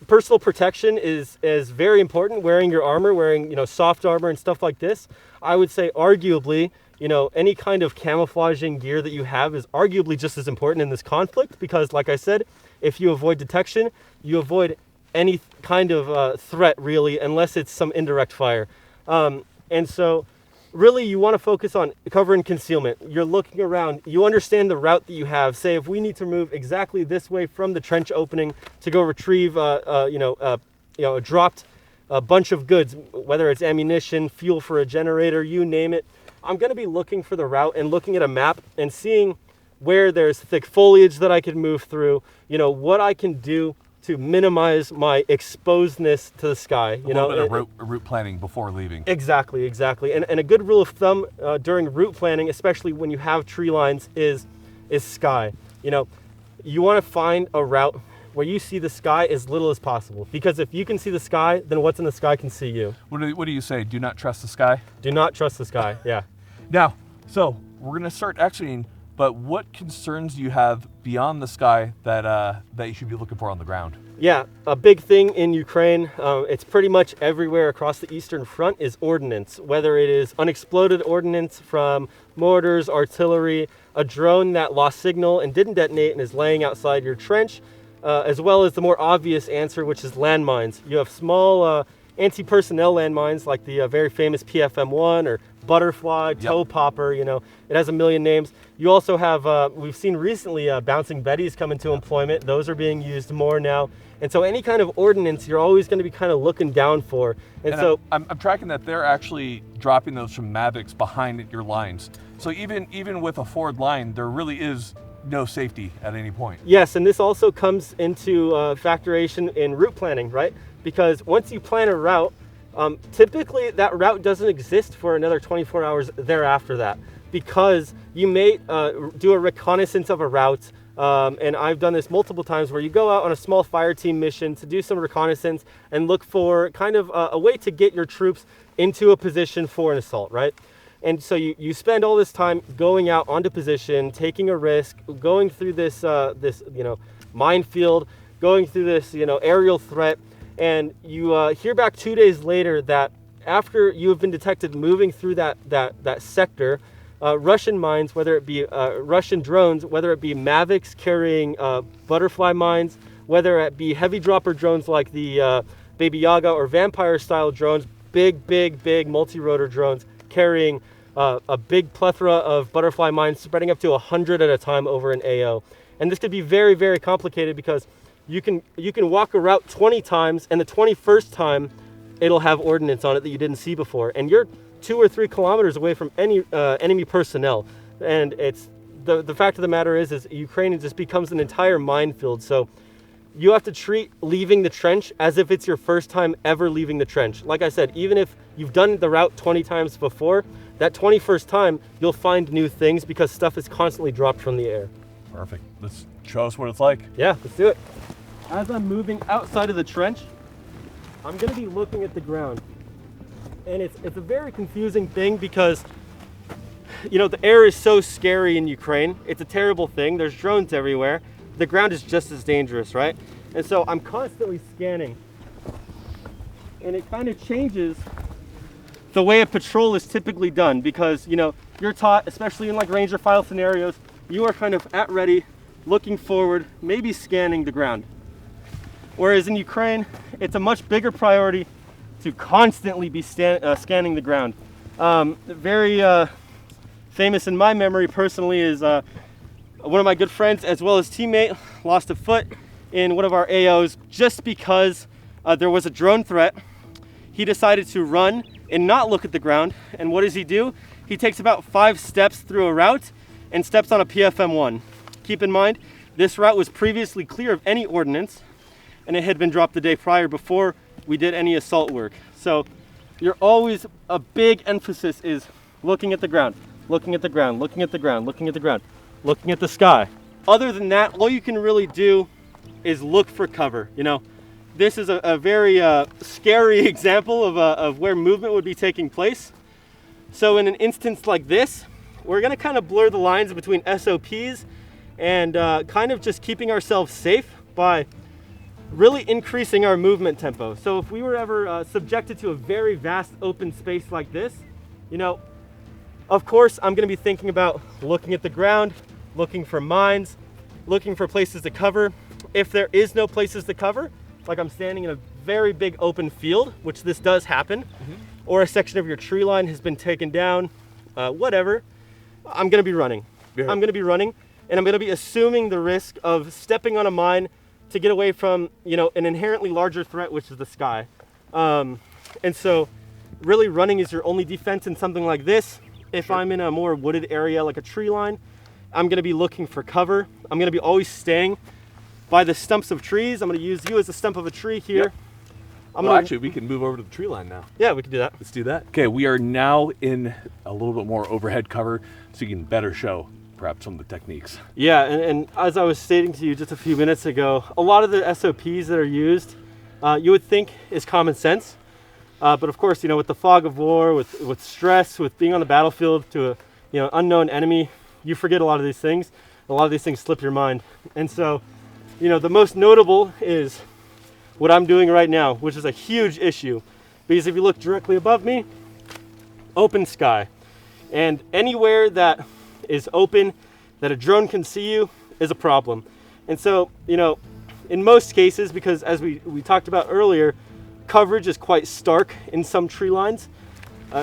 Personal protection is very important. Wearing your armor, wearing soft armor and stuff like this. I would say arguably, any kind of camouflaging gear that you have is arguably just as important in this conflict, because like I said, if you avoid detection, you avoid any kind of threat really, unless it's some indirect fire. And so really you want to focus on cover and concealment. You're looking around, you understand the route that you have. Say if we need to move exactly this way from the trench opening to go retrieve a dropped bunch of goods, whether it's ammunition, fuel for a generator, you name it, I'm going to be looking for the route and looking at a map and seeing where there's thick foliage that I can move through, what I can do to minimize my exposedness to the sky. A little bit of route planning before leaving. Exactly. And a good rule of thumb during route planning, especially when you have tree lines, is sky. You want to find a route where you see the sky as little as possible, because if you can see the sky, then what's in the sky can see you. What do you say? Do not trust the sky? Do not trust the sky, yeah. Now, so we're going to start exiting, but what concerns do you have beyond the sky that you should be looking for on the ground? Yeah, a big thing in Ukraine, it's pretty much everywhere across the Eastern Front, is ordnance. Whether it is unexploded ordnance from mortars, artillery, a drone that lost signal and didn't detonate and is laying outside your trench, as well as the more obvious answer, which is landmines. You have small anti-personnel landmines like the very famous PFM-1 or Butterfly, Toe Popper, it has a million names. You also have, we've seen recently bouncing Bettys come into employment. Those are being used more now. And so any kind of ordnance, you're always going to be kind of looking down for. And so I'm tracking that they're actually dropping those from Mavics behind your lines. So even with a forward line, there really is no safety at any point. Yes, and this also comes into factoration in route planning, right? Because once you plan a route, typically that route doesn't exist for another 24 hours thereafter that, because you may do a reconnaissance of a route, and I've done this multiple times, where you go out on a small fire team mission to do some reconnaissance and look for kind of a way to get your troops into a position for an assault, right? And so you spend all this time going out onto position, taking a risk, going through this minefield, going through this aerial threat, And you hear back 2 days later that after you have been detected moving through that sector, Russian mines, whether it be Russian drones, whether it be Mavics carrying butterfly mines, whether it be heavy dropper drones like the Baby Yaga or Vampire style drones, big multi-rotor drones carrying a big plethora of butterfly mines spreading up to 100 at a time over an AO. And this could be very, very complicated because you can walk a route 20 times, and the 21st time it'll have ordnance on it that you didn't see before, and you're 2 or 3 kilometers away from any enemy personnel. And it's the fact of the matter is Ukraine just becomes an entire minefield. So you have to treat leaving the trench as if it's your first time ever leaving the trench. Like I said, even if you've done the route 20 times before, that 21st time you'll find new things because stuff is constantly dropped from the air. Perfect. Let's show us what it's like. Yeah, let's do it. As I'm moving outside of the trench, I'm going to be looking at the ground. And it's a very confusing thing because, you know, the air is so scary in Ukraine. It's a terrible thing. There's drones everywhere. The ground is just as dangerous, right? And so I'm constantly scanning. And it kind of changes the way a patrol is typically done because, you know, you're taught, especially in like ranger file scenarios, you are kind of at ready, looking forward, maybe scanning the ground. Whereas in Ukraine, it's a much bigger priority to constantly be scanning the ground. Very famous in my memory personally is one of my good friends as well as teammate lost a foot in one of our AOs just because there was a drone threat. He decided to run and not look at the ground. And what does he do? He takes about 5 steps through a route and steps on a PFM1. Keep in mind, this route was previously clear of any ordnance, and it had been dropped the day prior before we did any assault work. So you're always, a big emphasis is looking at the ground, looking at the ground, looking at the ground, looking at the ground, looking at the sky. Other than that, all you can really do is look for cover. You know, this is a very scary example of where movement would be taking place. So in an instance like this, we're gonna kind of blur the lines between SOPs and kind of just keeping ourselves safe by really increasing our movement tempo. So if we were ever subjected to a very vast open space like this, you know, of course I'm gonna be thinking about looking at the ground, looking for mines, looking for places to cover. If there is no places to cover, like I'm standing in a very big open field, which this does happen, or a section of your tree line has been taken down, whatever, I'm gonna be running. Yeah. I'm gonna be running, and I'm gonna be assuming the risk of stepping on a mine to get away from, you know, an inherently larger threat, which is the sky. And so really running is your only defense in something like this. If I'm in a more wooded area like a tree line, I'm gonna be looking for cover. I'm gonna be always staying by the stumps of trees. I'm gonna use you as a stump of a tree here. Yep. Well, actually, we can move over to the tree line now. Yeah, we can do that. Let's do that. Okay, we are now in a little bit more overhead cover, so you can better show perhaps some of the techniques. Yeah, and as I was stating to you just a few minutes ago, a lot of the SOPs that are used, you would think is common sense. But of course, you know, with the fog of war, with stress, with being on the battlefield to a unknown enemy, you forget a lot of these things. A lot of these things slip your mind. And so, you know, the most notable is what I'm doing right now, which is a huge issue. Because if you look directly above me, open sky. And anywhere that is open, that a drone can see you, is a problem. And so, you know, in most cases, because as we talked about earlier, coverage is quite stark in some tree lines.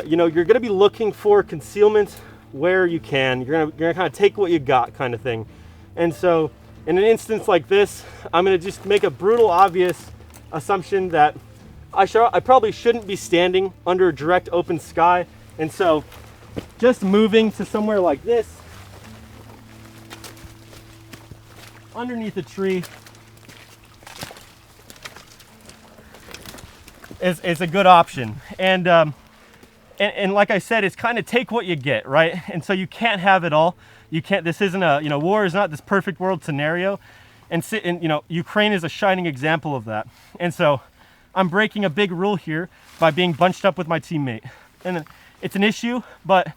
You know, you're gonna be looking for concealment where you can. You're gonna kind of take what you got, kind of thing. And so, in an instance like this, I'm gonna just make a brutal, obvious assumption that I probably shouldn't be standing under a direct open sky. And so, just moving to somewhere like this, underneath a tree, is a good option. And like I said, it's kind of take what you get, right? And so you can't have it all. You can't. This isn't a, you know, war is not this perfect world scenario. And you know, Ukraine is a shining example of that. And so I'm breaking a big rule here by being bunched up with my teammate. And it's an issue, but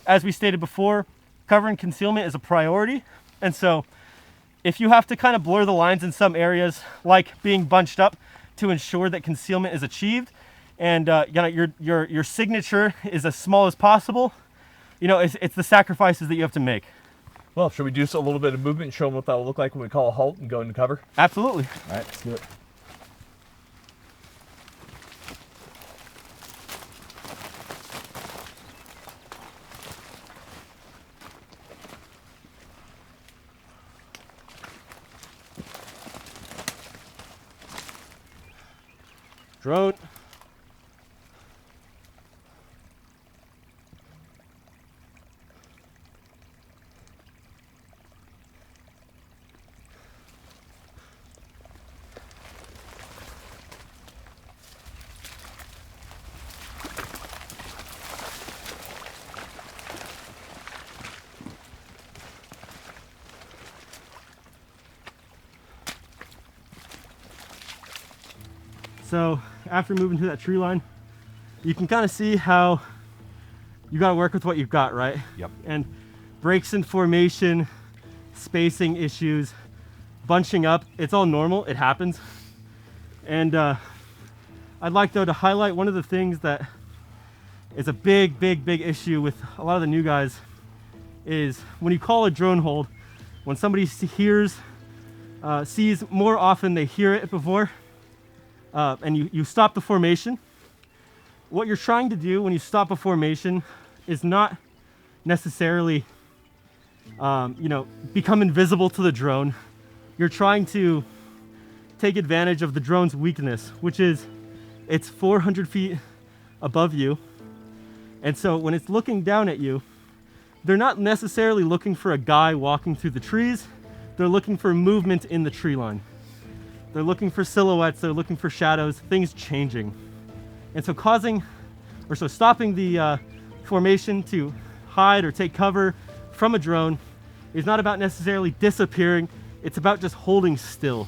as we stated before, cover and concealment is a priority. And so if you have to kind of blur the lines in some areas, like being bunched up to ensure that concealment is achieved, and your signature is as small as possible. It's the sacrifices that you have to make. Well, should we do a little bit of movement and show them what that will look like when we call a halt and go into cover? Absolutely. All right, let's do it. Drone. So after moving to that tree line, you can kind of see how you got to work with what you've got, right? Yep. And breaks in formation, spacing issues, bunching up, it's all normal, it happens. And I'd like though to highlight one of the things that is a big issue with a lot of the new guys is when you call a drone hold, when somebody sees more often they hear it before, and you stop the formation. What you're trying to do when you stop a formation is not necessarily, become invisible to the drone. You're trying to take advantage of the drone's weakness, which is it's 400 feet above you. And so when it's looking down at you, they're not necessarily looking for a guy walking through the trees. They're looking for movement in the tree line. They're looking for silhouettes, they're looking for shadows, things changing. And so stopping the formation to hide or take cover from a drone is not about necessarily disappearing, it's about just holding still.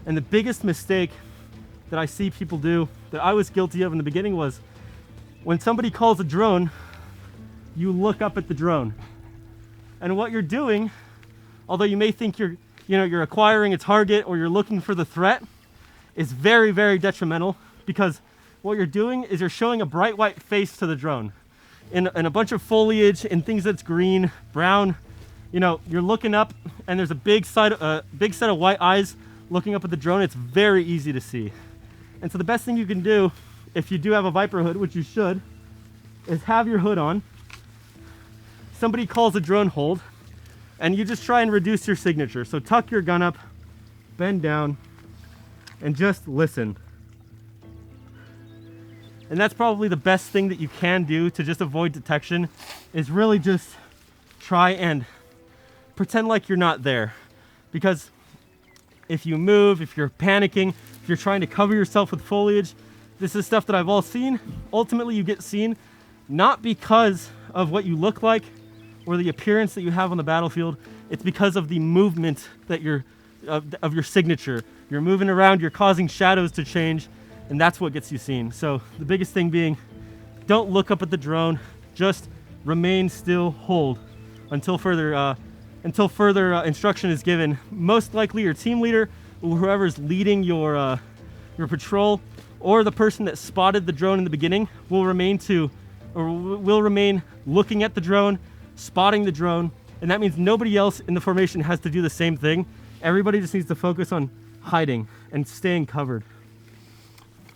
And the biggest mistake that I see people do, that I was guilty of in the beginning, was when somebody calls a drone, you look up at the drone. And what you're doing, although you may think you're acquiring a target or you're looking for the threat, is very detrimental, because what you're doing is you're showing a bright white face to the drone. In a bunch of foliage and things that's green, brown, you're looking up and there's a big set of white eyes looking up at the drone. It's very easy to see. And so the best thing you can do, if you do have a Viper hood, which you should, is have your hood on. Somebody calls a drone hold, and you just try and reduce your signature. So tuck your gun up, bend down, and just listen. And that's probably the best thing that you can do to just avoid detection, is really just try and pretend like you're not there. Because if you move, if you're panicking, if you're trying to cover yourself with foliage, this is stuff that I've all seen. Ultimately, you get seen not because of what you look like or the appearance that you have on the battlefield. It's because of the movement that of your signature. You're moving around, you're causing shadows to change, and that's what gets you seen. So the biggest thing being, don't look up at the drone, just remain still, hold until further instruction is given. Most likely your team leader, or whoever's leading your patrol, or the person that spotted the drone in the beginning will remain looking at the drone, spotting the drone, and that means nobody else in the formation has to do the same thing. Everybody just needs to focus on hiding and staying covered.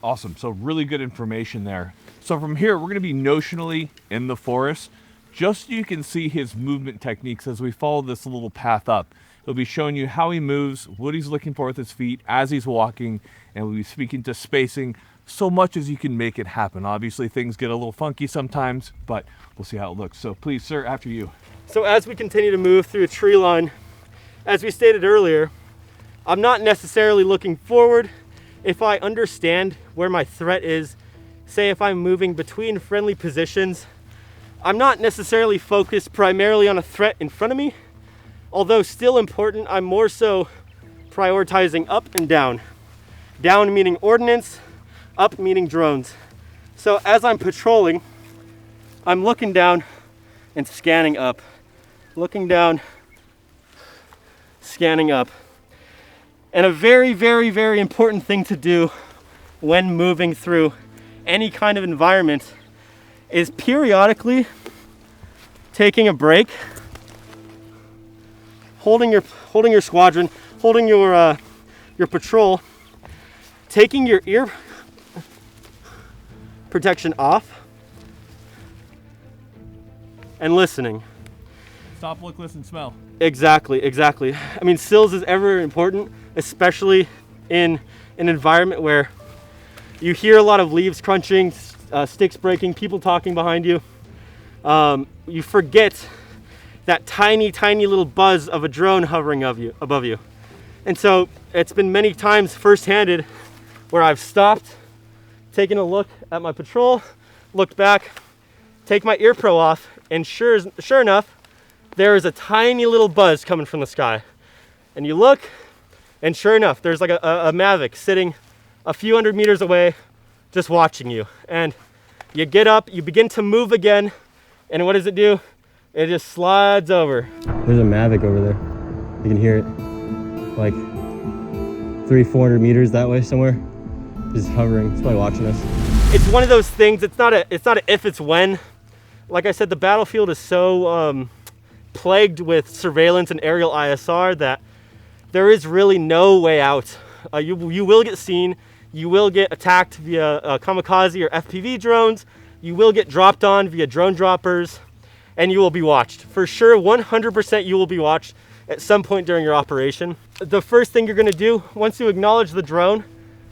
Awesome. So really good information there. So from here, we're going to be notionally in the forest, just so you can see his movement techniques as we follow this little path up. He'll be showing you how he moves, what he's looking for with his feet as he's walking, and we'll be speaking to spacing so much as you can make it happen. Obviously, things get a little funky sometimes, but we'll see how it looks. So please, sir, after you. So as we continue to move through a tree line, as we stated earlier, I'm not necessarily looking forward. If I understand where my threat is, say if I'm moving between friendly positions, I'm not necessarily focused primarily on a threat in front of me. Although still important, I'm more so prioritizing up and down. Down meaning ordnance, up meaning drones. So as I'm patrolling, I'm looking down and scanning up. Looking down, scanning up. And a very important thing to do when moving through any kind of environment is periodically taking a break, holding your squadron, holding your patrol, taking your ear protection off, and listening. Stop, look, listen, smell. Exactly. I mean, SILS is ever important, especially in an environment where you hear a lot of leaves crunching, sticks breaking, people talking behind you. You forget that tiny little buzz of a drone hovering above you. And so it's been many times first-handed where I've stopped, taken a look at my patrol, looked back, take my ear pro off, and sure enough, there is a tiny little buzz coming from the sky. And you look, and sure enough, there's like a Mavic sitting a few hundred meters away, just watching you. And you get up, you begin to move again, and what does it do? It just slides over. There's a Mavic over there. You can hear it. Like 300-400 meters that way somewhere. Just hovering. It's probably watching us. It's one of those things, it's not a if, it's when. Like I said, the battlefield is so plagued with surveillance and aerial ISR that there is really no way out. You will get seen, you will get attacked via kamikaze or FPV drones, you will get dropped on via drone droppers, and you will be watched. For sure, 100% you will be watched at some point during your operation. The first thing you're gonna do, once you acknowledge the drone,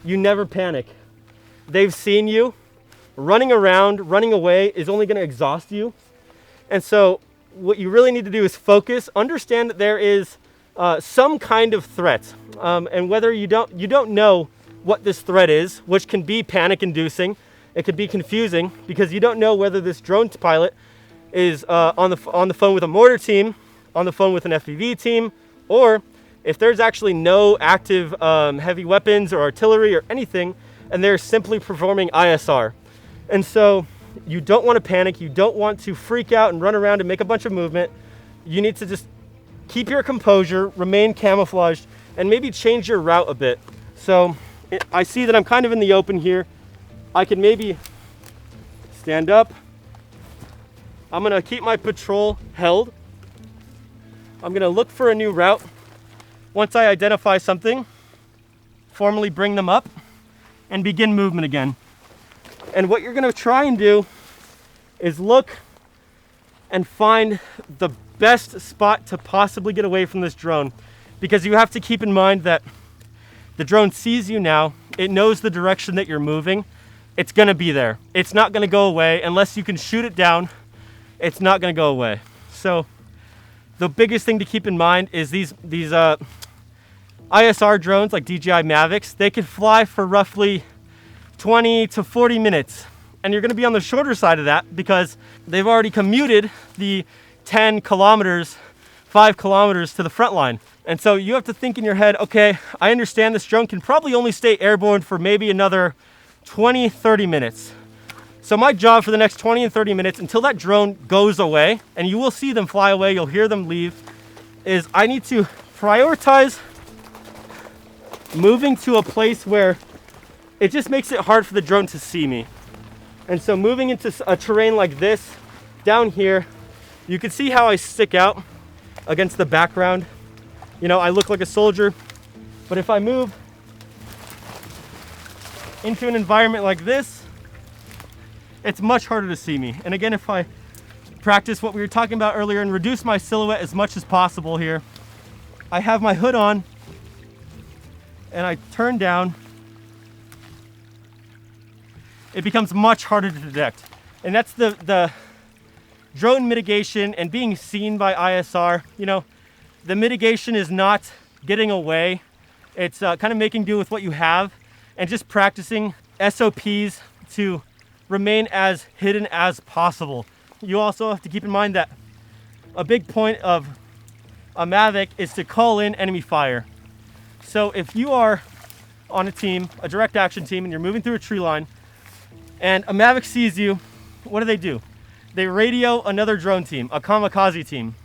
you never panic. They've seen you. Running around, running away is only gonna exhaust you. And so what you really need to do is focus, understand that there is some kind of threat. And whether you don't know what this threat is, which can be panic inducing, it could be confusing because you don't know whether this drone pilot is on the phone with a mortar team, on the phone with an FPV team, or if there's actually no active heavy weapons or artillery or anything, and they're simply performing ISR. And so you don't want to panic, you don't want to freak out and run around and make a bunch of movement. You need to just keep your composure, remain camouflaged, and maybe change your route a bit. So I see that I'm kind of in the open here. I can maybe stand up. I'm gonna keep my patrol held. I'm gonna look for a new route. Once I identify something, formally bring them up and begin movement again. And what you're gonna try and do is look and find the best spot to possibly get away from this drone, because you have to keep in mind that the drone sees you now, it knows the direction that you're moving, it's gonna be there. It's not gonna go away unless you can shoot it down, it's not gonna go away. So the biggest thing to keep in mind is these ISR drones like DJI Mavics, they can fly for roughly 20 to 40 minutes. And you're gonna be on the shorter side of that because they've already commuted the 10 kilometers, 5 kilometers to the front line. And so you have to think in your head, okay, I understand this drone can probably only stay airborne for maybe another 20, 30 minutes. So my job for the next 20 and 30 minutes until that drone goes away, and you will see them fly away, you'll hear them leave, is I need to prioritize moving to a place where it just makes it hard for the drone to see me. And so moving into a terrain like this, down here, you can see how I stick out against the background. You know, I look like a soldier, but if I move into an environment like this, it's much harder to see me. And again, if I practice what we were talking about earlier and reduce my silhouette as much as possible here, I have my hood on and I turn down, it becomes much harder to detect. And that's the drone mitigation and being seen by ISR. You know, the mitigation is not getting away. It's kind of making do with what you have and just practicing SOPs to remain as hidden as possible. You also have to keep in mind that a big point of a Mavic is to call in enemy fire. So if you are on a team, a direct action team, and you're moving through a tree line, and a Mavic sees you, what do? They radio another drone team, a kamikaze team.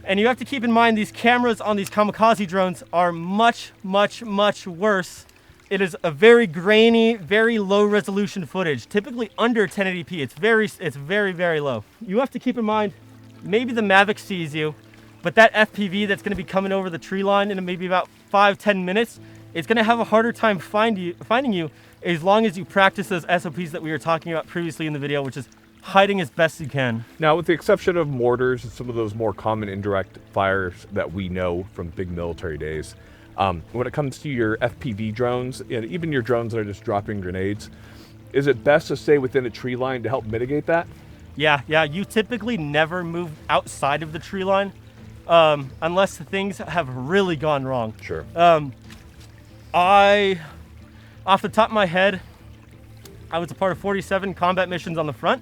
And you have to keep in mind these cameras on these kamikaze drones are much, much, much worse it is a very grainy, very low resolution footage, typically under 1080p. It's very, very low. You have to keep in mind, maybe the Mavic sees you, but that FPV that's going to be coming over the tree line in maybe about 5-10 minutes, it's going to have a harder time finding you as long as you practice those SOPs that we were talking about previously in the video, which is hiding as best you can. Now, with the exception of mortars and some of those more common indirect fires that we know from big military days, when it comes to your FPV drones, and even your drones that are just dropping grenades, is it best to stay within a tree line to help mitigate that? Yeah, you typically never move outside of the tree line unless things have really gone wrong. Sure. Off the top of my head, I was a part of 47 combat missions on the front.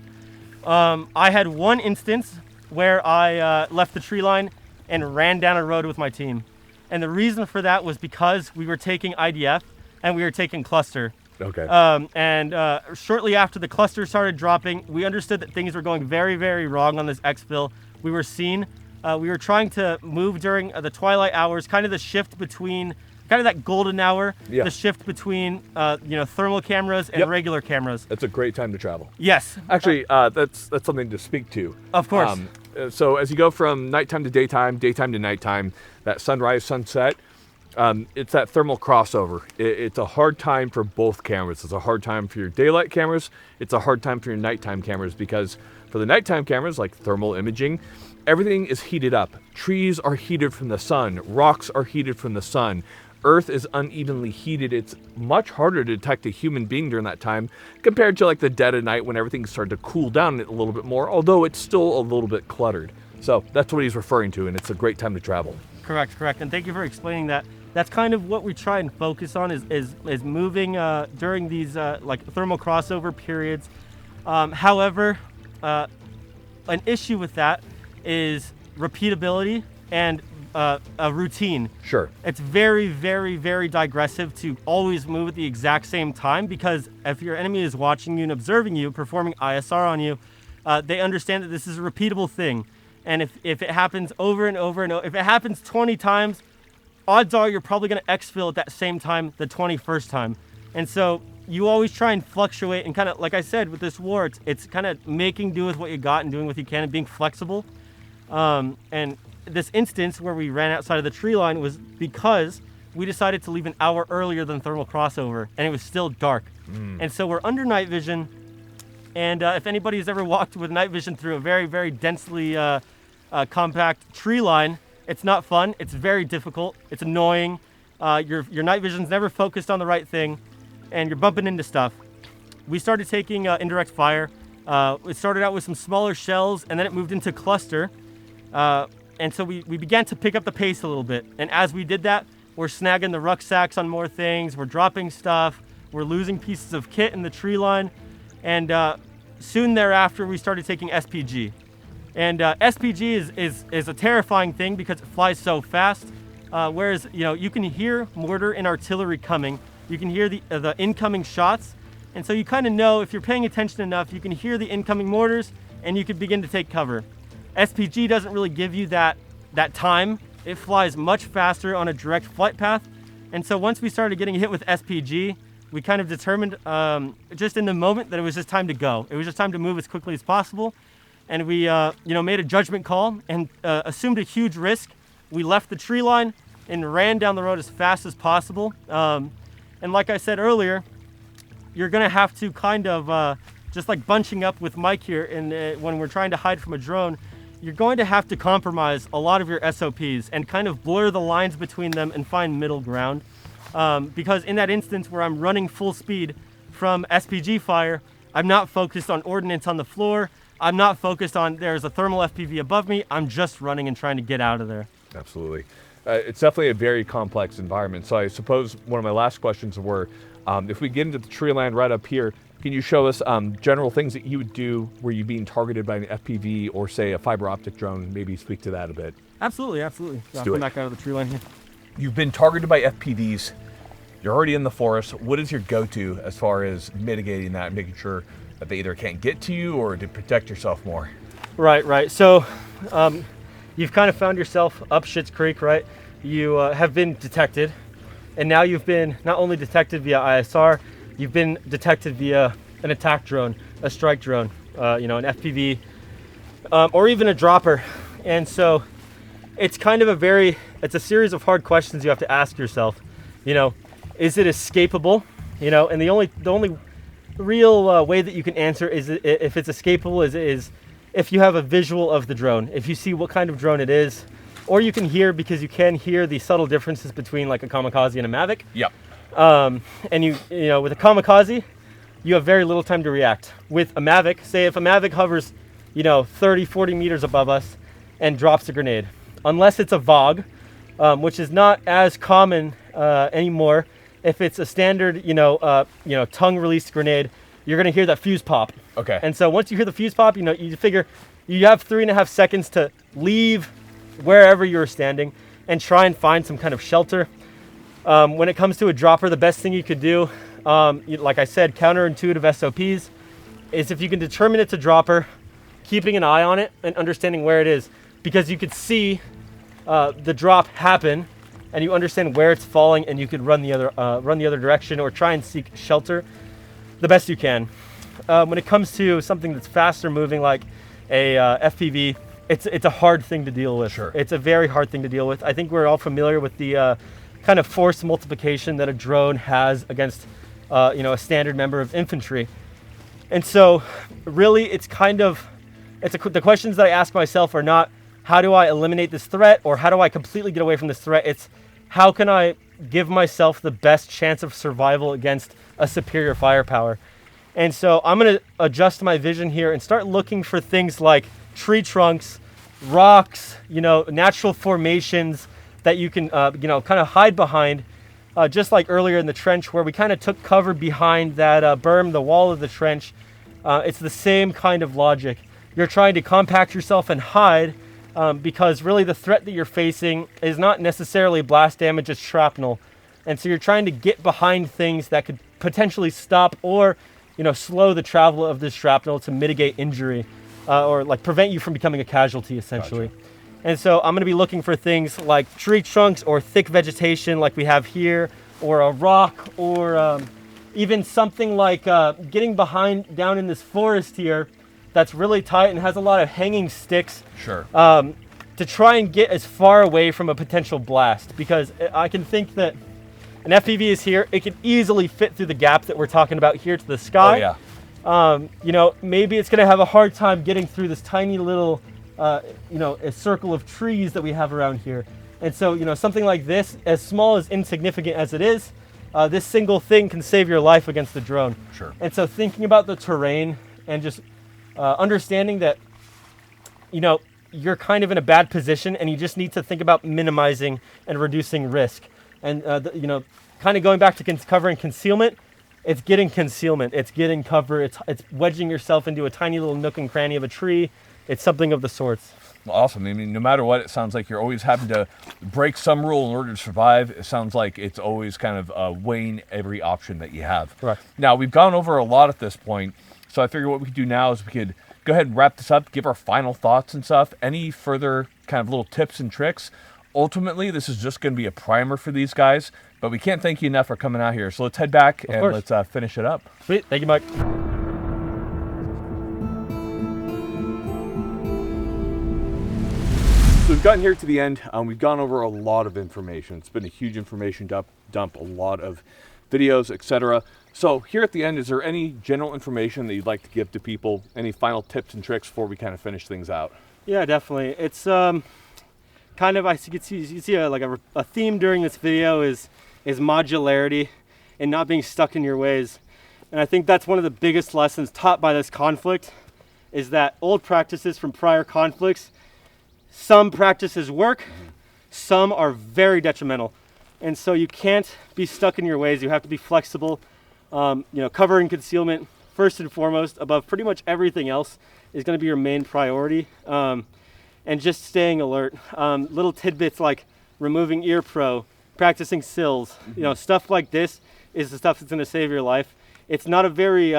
I had one instance where I left the tree line and ran down a road with my team. And the reason for that was because we were taking IDF and we were taking cluster. Okay. Shortly after the cluster started dropping, we understood that things were going very, very wrong on this exfil. We were seen. We were trying to move during the twilight hours, kind of the shift between, kind of that golden hour, Yeah. the shift between, thermal cameras and Yep. regular cameras. That's a great time to travel. Yes. Actually, that's something to speak to. Of course. So as you go from nighttime to daytime, daytime to nighttime, that sunrise, sunset, it's that thermal crossover. It's a hard time for both cameras. It's a hard time for your daylight cameras. It's a hard time for your nighttime cameras because for the nighttime cameras, like thermal imaging, everything is heated up. Trees are heated from the sun. Rocks are heated from the sun. Earth is unevenly heated. It's much harder to detect a human being during that time compared to like the dead of night when everything started to cool down a little bit more, although it's still a little bit cluttered. So that's what he's referring to, and it's a great time to travel. Correct. And thank you for explaining that. That's kind of what we try and focus on is moving during these like thermal crossover periods. However, an issue with that is repeatability and a routine. Sure. It's very, very, very digressive to always move at the exact same time because if your enemy is watching you and observing you, performing ISR on you, they understand that this is a repeatable thing. And if it happens over and over and over, if it happens 20 times, odds are you're probably going to exfil at that same time the 21st time. And so you always try and fluctuate and kind of, like I said, with this war, it's kind of making do with what you got and doing what you can and being flexible. And this instance where we ran outside of the tree line was because we decided to leave an hour earlier than thermal crossover and it was still dark. And so we're under night vision. And if anybody's ever walked with night vision through a very, very densely compact tree line, it's not fun. It's very difficult. It's annoying. Your night vision's never focused on the right thing and you're bumping into stuff. We started taking indirect fire. It started out with some smaller shells and then it moved into cluster. And so we began to pick up the pace a little bit. And as we did that, we're snagging the rucksacks on more things. We're dropping stuff. We're losing pieces of kit in the tree line. And soon thereafter, we started taking SPG. And SPG is a terrifying thing because it flies so fast. Whereas, you can hear mortar and artillery coming. You can hear the incoming shots. And so you kind of know, if you're paying attention enough, you can hear the incoming mortars and you can begin to take cover. SPG doesn't really give you that time. It flies much faster on a direct flight path. And so once we started getting hit with SPG, we kind of determined just in the moment that it was just time to go. It was just time to move as quickly as possible. And we made a judgment call and assumed a huge risk. We left the tree line and ran down the road as fast as possible. And like I said earlier, you're going to have to kind of, just like bunching up with Mike here and when we're trying to hide from a drone, you're going to have to compromise a lot of your SOPs and kind of blur the lines between them and find middle ground. Because in that instance where I'm running full speed from SPG fire, I'm not focused on ordnance on the floor. I'm not focused on there's a thermal FPV above me. I'm just running and trying to get out of there. Absolutely. It's definitely a very complex environment. So I suppose one of my last questions were, if we get into the tree line right up here, can you show us general things that you would do were you being targeted by an FPV or say a fiber optic drone? Maybe speak to that a bit. Absolutely. Let's I'll do come it. back out of the tree line here. You've been targeted by FPVs. You're already in the forest. What is your go-to as far as mitigating that, making sure that they either can't get to you or to protect yourself more? Right. So you've kind of found yourself up Schitt's Creek, right? You have been detected. And now you've been not only detected via ISR, you've been detected via an attack drone, a strike drone, an FPV, or even a dropper. And so it's kind of it's a series of hard questions you have to ask yourself. Is it escapable? And the only real way that you can answer is if it's escapable is if you have a visual of the drone, if you see what kind of drone it is, or you can hear, because you can hear the subtle differences between like a kamikaze and a Mavic. Yep. And with a kamikaze, you have very little time to react. With a Mavic, say if a Mavic hovers, 30, 40 meters above us and drops a grenade, unless it's a VOG, which is not as common anymore. If it's a standard, tongue-released grenade, you're going to hear that fuse pop. Okay. And so once you hear the fuse pop, you figure you have 3.5 seconds to leave wherever you're standing and try and find some kind of shelter. When it comes to a dropper, the best thing you could do, like I said, counterintuitive SOPs, is if you can determine it's a dropper, keeping an eye on it and understanding where it is, because you could see the drop happen, and you understand where it's falling, and you could run the other direction or try and seek shelter the best you can. When it comes to something that's faster moving, like a FPV, it's a hard thing to deal with. Sure. It's a very hard thing to deal with. I think we're all familiar with the kind of force multiplication that a drone has against a standard member of infantry. And so really the questions that I ask myself are not, how do I eliminate this threat, or how do I completely get away from this threat? It's, how can I give myself the best chance of survival against a superior firepower? And so I'm going to adjust my vision here and start looking for things like tree trunks, rocks, natural formations that you can, kind of hide behind, just like earlier in the trench where we kind of took cover behind that berm, the wall of the trench. It's the same kind of logic. You're trying to compact yourself and hide, because really the threat that you're facing is not necessarily blast damage, it's shrapnel. And so you're trying to get behind things that could potentially stop or, slow the travel of this shrapnel to mitigate injury, or like prevent you from becoming a casualty, essentially. Gotcha. And so I'm going to be looking for things like tree trunks or thick vegetation like we have here, or a rock, or even something like getting behind down in this forest here that's really tight and has a lot of hanging sticks. Sure. To try and get as far away from a potential blast, because I can think that an FPV is here. It can easily fit through the gap that we're talking about here to the sky. Oh, yeah. Maybe it's going to have a hard time getting through this tiny little, a circle of trees that we have around here. And so, something like this, as small, as insignificant as it is, this single thing can save your life against the drone. Sure. And so thinking about the terrain and just understanding that, you're kind of in a bad position and you just need to think about minimizing and reducing risk. And, kind of going back to cover and concealment, it's getting concealment, it's getting cover, it's wedging yourself into a tiny little nook and cranny of a tree. It's something of the sorts. Awesome. I mean, no matter what, it sounds like you're always having to break some rule in order to survive. It sounds like it's always kind of weighing every option that you have. Correct. Now, we've gone over a lot at this point, so I figure what we could do now is we could go ahead and wrap this up, give our final thoughts and stuff. Any further kind of little tips and tricks? Ultimately, this is just going to be a primer for these guys, but we can't thank you enough for coming out here. So let's head back and let's finish it up. Sweet. Thank you, Mike. So we've gotten here to the end. We've gone over a lot of information. It's been a huge information dump, a lot of videos, etc. So here at the end, is there any general information that you'd like to give to people? Any final tips and tricks before we kind of finish things out? Yeah, definitely. It's kind of, you can see a theme during this video is modularity and not being stuck in your ways. And I think that's one of the biggest lessons taught by this conflict, is that old practices from prior conflicts, some practices work, some are very detrimental. And so you can't be stuck in your ways. You have to be flexible. Cover and concealment, first and foremost, above pretty much everything else, is going to be your main priority. And just staying alert. Little tidbits like removing ear pro, practicing sills, stuff like this is the stuff that's going to save your life. It's not a very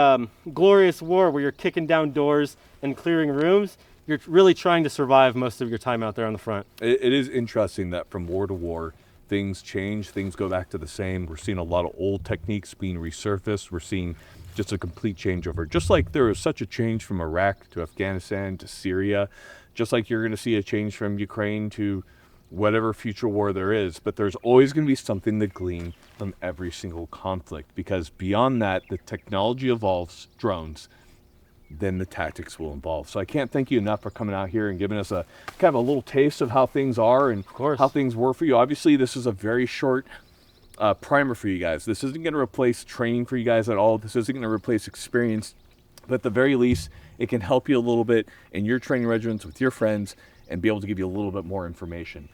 glorious war where you're kicking down doors and clearing rooms. You're really trying to survive most of your time out there on the front. It is interesting that from war to war, things change, things go back to the same. We're seeing a lot of old techniques being resurfaced. We're seeing just a complete changeover. Just like there was such a change from Iraq to Afghanistan to Syria, just like you're going to see a change from Ukraine to whatever future war there is, but there's always going to be something to glean from every single conflict, because beyond that, the technology evolves, drones, then the tactics will evolve. So I can't thank you enough for coming out here and giving us a kind of a little taste of how things are and how things were for you. Obviously, this is a very short primer for you guys. This isn't going to replace training for you guys at all. This isn't going to replace experience, but at the very least, it can help you a little bit in your training regiments with your friends and be able to give you a little bit more information.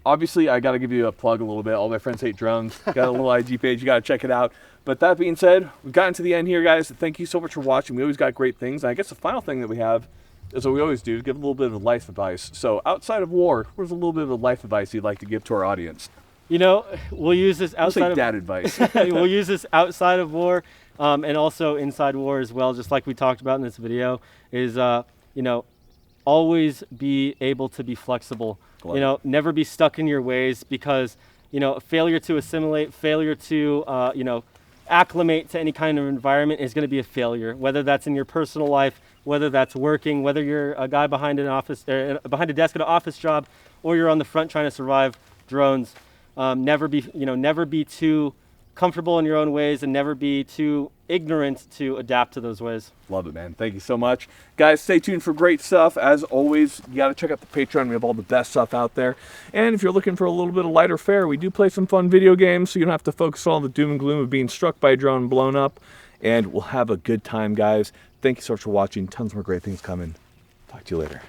Obviously, I got to give you a plug a little bit. All My Friends Hate Drones. Got a little IG page. You got to check it out. But that being said, we've gotten to the end here, guys. Thank you so much for watching. We always got great things. And I guess the final thing that we have is what we always do, give a little bit of life advice. So outside of war, where's a little bit of life advice you'd like to give to our audience? You know, we'll use this outside of dad advice. we'll use this outside of war and also inside war as well, just like we talked about in this video, is, you know, always be able to be flexible. You know, never be stuck in your ways, because, you know, failure to assimilate, failure to, you know, acclimate to any kind of environment is going to be a failure, whether that's in your personal life, whether that's working, whether you're a guy behind an office, behind a desk at an office job, or you're on the front trying to survive drones. Never be too comfortable in your own ways, and never be too ignorant to adapt to those ways. Love it, man. Thank you so much. Guys, stay tuned for great stuff. As always, you got to check out the Patreon. We have all the best stuff out there. And if you're looking for a little bit of lighter fare, we do play some fun video games, so you don't have to focus on all the doom and gloom of being struck by a drone and blown up. And we'll have a good time, guys. Thank you so much for watching. Tons more great things coming. Talk to you later.